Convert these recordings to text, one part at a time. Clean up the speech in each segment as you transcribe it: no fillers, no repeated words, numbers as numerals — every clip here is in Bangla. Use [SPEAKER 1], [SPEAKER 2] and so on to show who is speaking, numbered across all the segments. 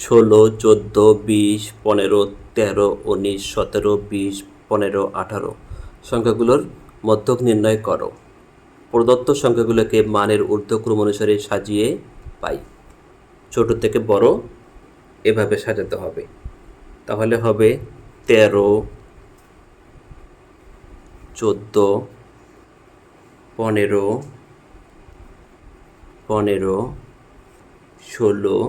[SPEAKER 1] 16, 14, 20, 15, 13, 19, 17, 20, 15, 18 সংখ্যাগুলোর মধ্যক নির্ণয় করো। প্রদত্ত সংখ্যাগুলোকে মানের ঊর্ধ্বক্রম অনুসারে সাজিয়ে পাই। ছোট থেকে বড় এভাবে সাজাতে হবে। তাহলে হবে 13, 14, 15, 16,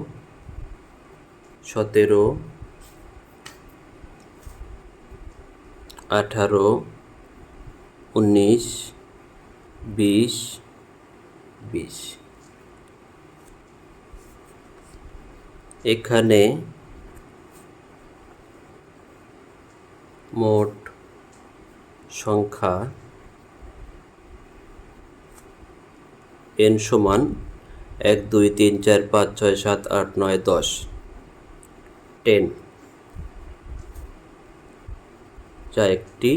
[SPEAKER 1] 17, 18, 19, 20, 20। এখানে মোট সংখ্যা n সমান 1, 2, 3, 4, 5, 6, 7, 8, 9, 10, 10, যা একটি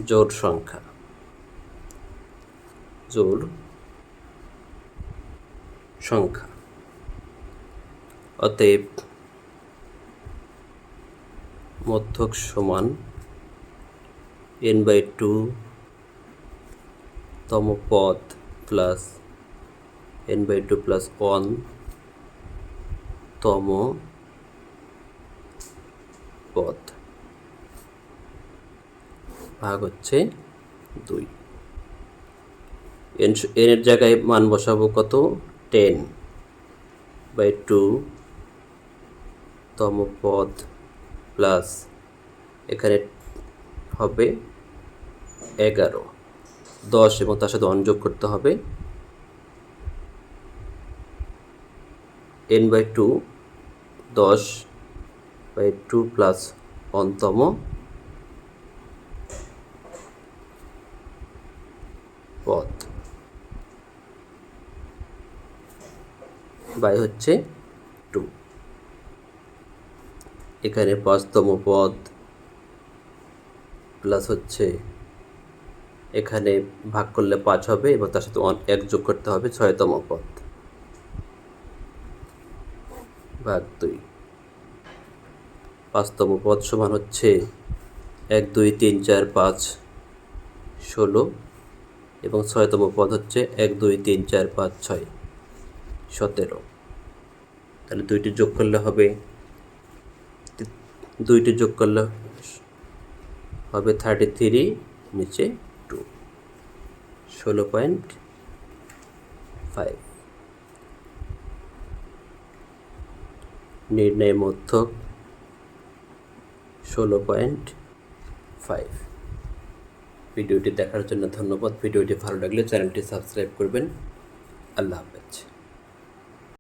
[SPEAKER 1] জোড় সংখ্যা। অতএব মধ্যক সমান n/2 তম পদ প্লাস n/2 প্লাস 1 তম পদ ভাগ হচ্ছে 2। n এর জায়গায় মান বসাবো কত? 10/2 তম পদ প্লাস এখানে হবে 11, 10 এবং তার সাথে 1 যোগ করতে হবে। n/2 10/2 প্লাস 1 তম পদ বাই হচ্ছে 2। এখানে 5তম পদ প্লাস হচ্ছে এখানে ভাগ করলে 5 হবে এবং তার সাথে 1 যোগ করতে হবে 6তম পদ ভাগ 2। 5তম পদ সমান হচ্ছে 1, 2, 3, 4, 5, 16 এবং 6তম পদ হচ্ছে 1, 2, 3, 4, 5, 6, 17। তাহলে দুইটি যোগ করলে হবে 33, নিচে 2, 16.5। নির্ণয় মধ্যক 16.5। ভিডিওটি দেখার জন্য ধন্যবাদ। ভিডিওটি ভালো লাগলে চ্যানেলটি সাবস্ক্রাইব করবেন। আল্লাহ হাফেজ।